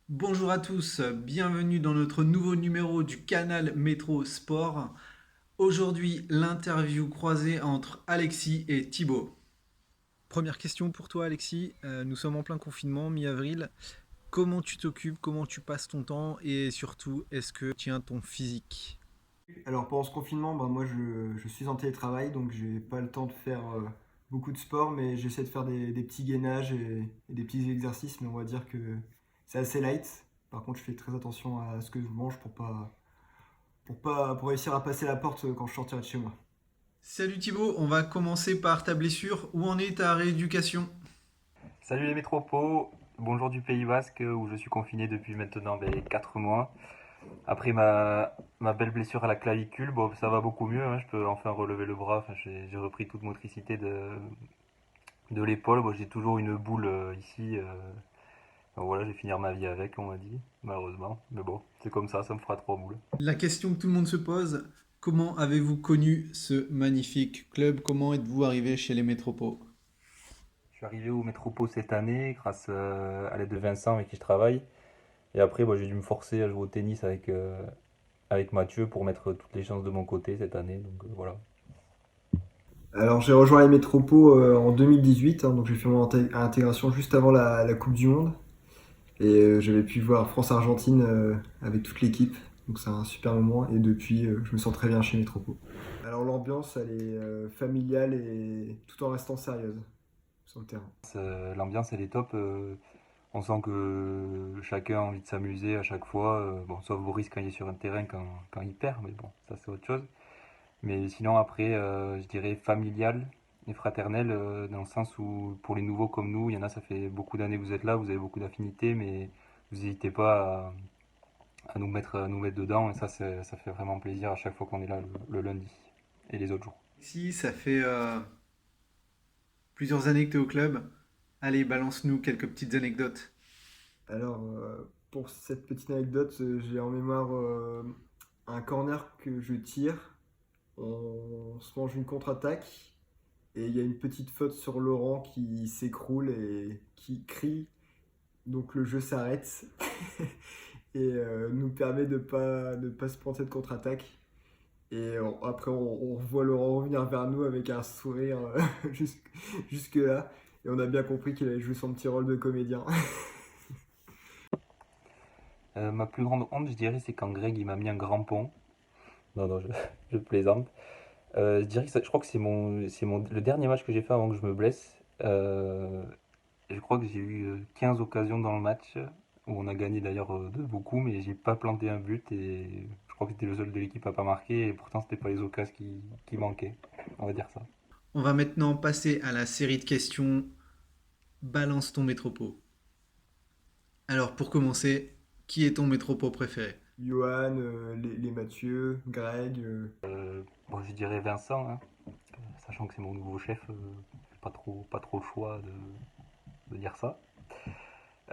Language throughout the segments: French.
Bonjour à tous, bienvenue dans notre nouveau numéro du canal Métro Sport. Aujourd'hui, l'interview croisée entre Alexis et Thibaut. Première question pour toi Alexis, nous sommes en plein confinement, mi-avril. Comment tu t'occupes, comment tu passes ton temps et surtout, est-ce que tu tiens ton physique? Alors pendant ce confinement, moi je suis en télétravail, donc j'ai pas le temps de faire beaucoup de sport, mais j'essaie de faire des petits gainages et des petits exercices, mais on va dire que c'est assez light. Par contre, je fais très attention à ce que je mange pour réussir à passer la porte quand je sortirai de chez moi. Salut Thibaut, on va commencer par ta blessure. Où en est ta rééducation? Salut les métropos, bonjour du Pays Basque où je suis confiné depuis maintenant 4 mois. Après ma belle blessure à la clavicule, bon, ça va beaucoup mieux, hein, je peux enfin relever le bras, enfin, j'ai repris toute motricité de l'épaule. Bon, j'ai toujours une boule ici, donc voilà, je vais finir ma vie avec, on m'a dit, malheureusement. Mais bon, c'est comme ça me fera 3 boules. La question que tout le monde se pose, comment avez-vous connu ce magnifique club? Comment êtes-vous arrivé chez les Métropos? Je suis arrivé au métropos cette année grâce à l'aide de Vincent avec qui je travaille. Et après, bon, j'ai dû me forcer à jouer au tennis avec Mathieu pour mettre toutes les chances de mon côté cette année. Donc voilà. Alors j'ai rejoint les Métropos en 2018, hein, donc j'ai fait mon intégration juste avant la Coupe du Monde. Et j'avais pu voir France-Argentine avec toute l'équipe. Donc c'est un super moment. Et depuis, je me sens très bien chez Métropo. Alors l'ambiance, elle est familiale et tout en restant sérieuse sur le terrain. L'ambiance elle est top. On sent que chacun a envie de s'amuser à chaque fois. Bon, sauf Boris quand il est sur un terrain quand il perd, mais bon, ça c'est autre chose. Mais sinon après, je dirais familial et fraternel dans le sens où pour les nouveaux comme nous, il y en a, ça fait beaucoup d'années que vous êtes là, vous avez beaucoup d'affinités, mais vous n'hésitez pas à nous mettre dedans et ça fait vraiment plaisir à chaque fois qu'on est là le lundi et les autres jours. Si, ça fait plusieurs années que tu es au club. Allez, balance-nous quelques petites anecdotes. Alors pour cette petite anecdote, j'ai en mémoire un corner que je tire. On se mange une contre-attaque. Et il y a une petite faute sur Laurent qui s'écroule et qui crie. Donc le jeu s'arrête. Et nous permet de pas se prendre cette contre-attaque. Et après, on revoit Laurent revenir vers nous avec un sourire jusque-là. Et on a bien compris qu'il allait jouer son petit rôle de comédien. Ma plus grande honte, je dirais, c'est quand Greg il m'a mis un grand pont. Non, non, je plaisante. Je dirais que je crois que le dernier match que j'ai fait avant que je me blesse. Je crois que j'ai eu 15 occasions dans le match, où on a gagné d'ailleurs de beaucoup, mais j'ai pas planté un but et je crois que c'était le seul de l'équipe à pas marquer et pourtant c'était pas les occasions qui manquaient, on va dire ça. On va maintenant passer à la série de questions. Balance ton métropo. Alors, pour commencer, qui est ton métropo préféré? Johan, les Mathieu, Greg. Bon, je dirais Vincent, hein, sachant que c'est mon nouveau chef, pas trop le choix de dire ça.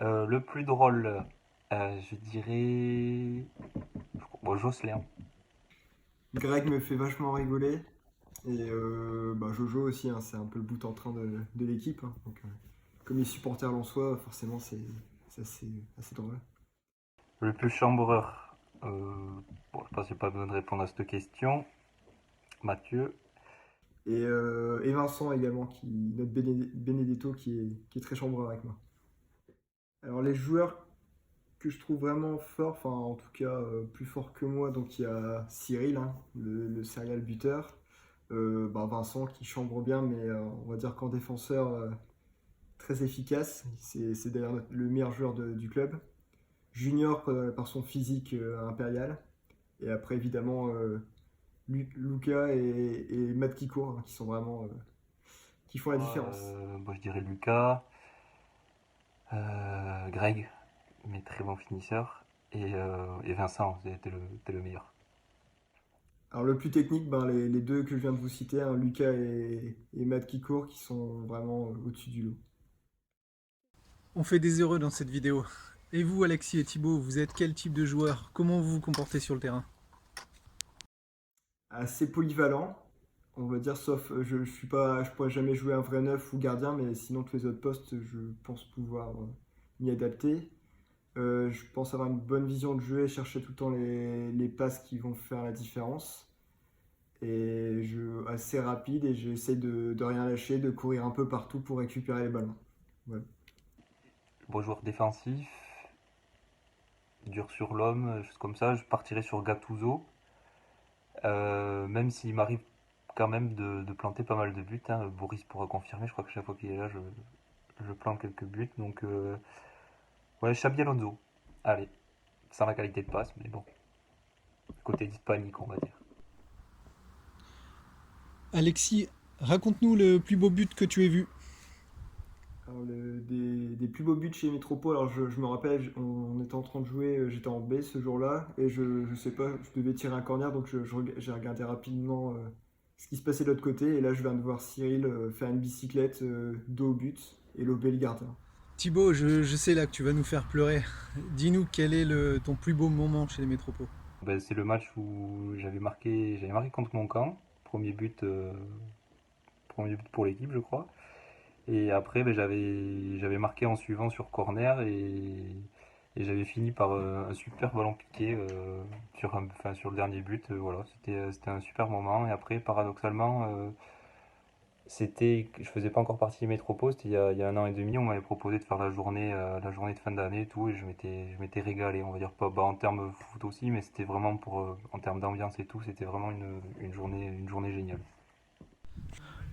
Le plus drôle, je dirais bon, Jocelyn. Greg me fait vachement rigoler. Et Jojo aussi, hein, c'est un peu le bout en train de l'équipe, hein. Donc, comme les supporters l'en soient, forcément c'est assez drôle. Le plus chambreur, bon, je pense que j'ai pas besoin de répondre à cette question. Mathieu. Et Vincent également, notre Benedetto qui est très chambreur avec moi. Alors les joueurs que je trouve vraiment forts, enfin en tout cas plus forts que moi, donc il y a Cyril, hein, le serial buteur. Vincent qui chambre bien, mais on va dire qu'en défenseur très efficace. C'est d'ailleurs le meilleur joueur du club. Junior par son physique impérial. Et après évidemment Lucas et Matt Kikour, hein, qui sont vraiment qui font la différence. Moi, je dirais Lucas. Greg, mais très bon finisseur. Et Vincent, t'es le meilleur. Alors le plus technique, les deux que je viens de vous citer, hein, Lucas et Matt Kikour, qui sont vraiment au-dessus du lot. On fait des heureux dans cette vidéo. Et vous, Alexis et Thibaut, vous êtes quel type de joueur? Comment vous vous comportez sur le terrain? Assez polyvalent, on va dire, sauf je pourrais jamais jouer un vrai neuf ou gardien, mais sinon tous les autres postes, je pense pouvoir m'y adapter. Je pense avoir une bonne vision de jeu et chercher tout le temps les passes qui vont faire la différence. Et je assez rapide et j'essaie de rien lâcher, de courir un peu partout pour récupérer les ballons. Ouais. Bon joueur défensif, dur sur l'homme, choses comme ça. Je partirais sur Gattuso, même s'il m'arrive quand même de planter pas mal de buts, hein. Boris pourra confirmer, je crois que chaque fois qu'il est là, je plante quelques buts. Donc, ouais, Xabi Alonso. Allez, sans la qualité de passe, mais bon, côté hispanique, on va dire. Alexis, raconte-nous le plus beau but que tu aies vu. Alors, des plus beaux buts chez Métropole, alors je me rappelle, on était en train de jouer, j'étais en B ce jour-là, et je sais pas, je devais tirer un corner, donc j'ai regardé rapidement ce qui se passait de l'autre côté, et là je viens de voir Cyril faire une bicyclette dos au but, et lober le gardien. Thibaut, je sais là que tu vas nous faire pleurer. Dis-nous quel est ton plus beau moment chez les Métropos. Ben, c'est le match où j'avais marqué contre mon camp, premier but pour l'équipe, je crois. Et après, ben, j'avais marqué en suivant sur corner et j'avais fini par un super ballon piqué sur le dernier but. Voilà, c'était un super moment. Et après, paradoxalement, je faisais pas encore partie des Métropos, c'était il y a un an et demi. On m'avait proposé de faire la journée de fin d'année et tout, et je m'étais régalé. On va dire pas bah, en termes foot aussi, mais c'était vraiment en termes d'ambiance et tout, c'était vraiment une journée géniale.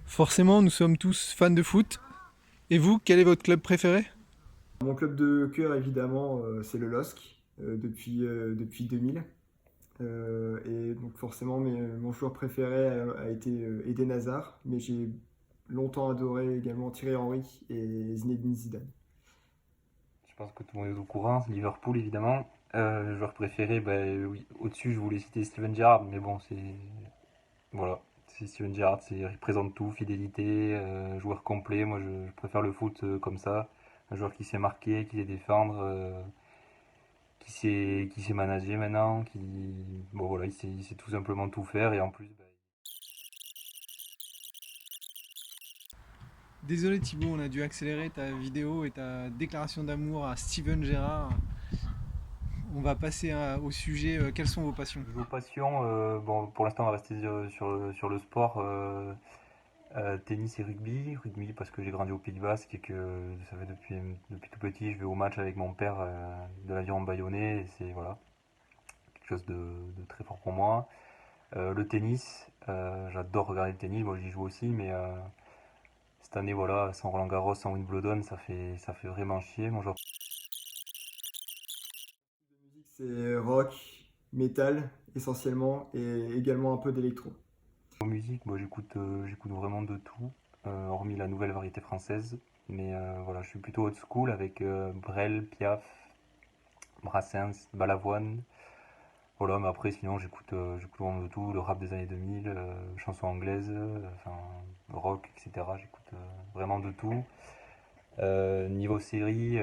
Forcément, nous sommes tous fans de foot. Et vous, quel est votre club préféré? Mon club de cœur, évidemment, c'est le LOSC, depuis 2000. Et donc forcément, mon joueur préféré a été Eden Hazard, mais j'ai longtemps adoré également Thierry Henry et Zinedine Zidane. Je pense que tout le monde est au courant, c'est Liverpool évidemment. Joueur préféré, ben oui, au-dessus je voulais citer Steven Gerrard, mais bon, voilà, c'est Steven Gerrard, il représente tout, fidélité, joueur complet. Moi je préfère le foot comme ça, un joueur qui sait marquer, qui sait défendre, qui sait manager maintenant, bon voilà, il sait tout simplement tout faire et en plus, ben, Désolé Thibaut, on a dû accélérer ta vidéo et ta déclaration d'amour à Steven Gerrard. On va passer au sujet. Quelles sont vos passions? vos passions, bon pour l'instant on va rester sur le sport. Tennis et rugby. Rugby parce que j'ai grandi au Pays Basque et que ça fait depuis tout petit, je vais au match avec mon père de l'aviron bayonnais et c'est voilà, quelque chose de très fort pour moi. Le tennis, j'adore regarder le tennis, moi j'y joue aussi, mais cette année voilà, sans Roland Garros, sans Wimbledon, ça fait vraiment chier. Mon genre La musique, c'est rock, metal essentiellement, et également un peu d'électro. de musique, moi j'écoute vraiment de tout, hormis la nouvelle variété française. Mais voilà, je suis plutôt old school avec Brel, Piaf, Brassens, Balavoine. Voilà, mais après, sinon, j'écoute vraiment de tout, le rap des années 2000, chansons anglaises, enfin, rock, etc. J'écoute vraiment de tout. Niveau série,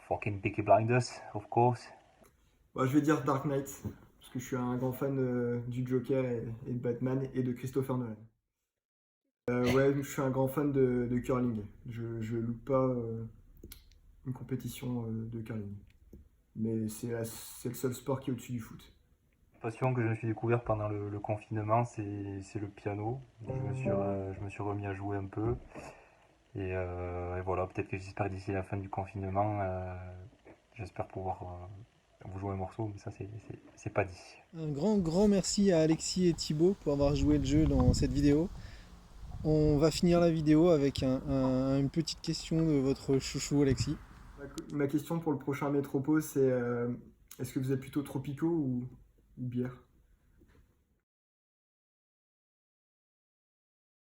fucking Peaky Blinders, of course. Bah, je vais dire Dark Knight, parce que je suis un grand fan du Joker et de Batman et de Christopher Nolan. Ouais, je suis un grand fan de curling. Je loupe pas une compétition de curling. Mais c'est le seul sport qui est au-dessus du foot. Passion que je me suis découvert pendant le confinement, c'est le piano. Je me suis remis à jouer un peu. Et voilà, peut-être que j'espère d'ici la fin du confinement, j'espère pouvoir vous jouer un morceau, mais ça, c'est pas dit. Un grand merci à Alexis et Thibaut pour avoir joué le jeu dans cette vidéo. On va finir la vidéo avec une petite question de votre chouchou Alexis. Ma question pour le prochain Métropole, c'est est-ce que vous êtes plutôt tropicaux ou bière?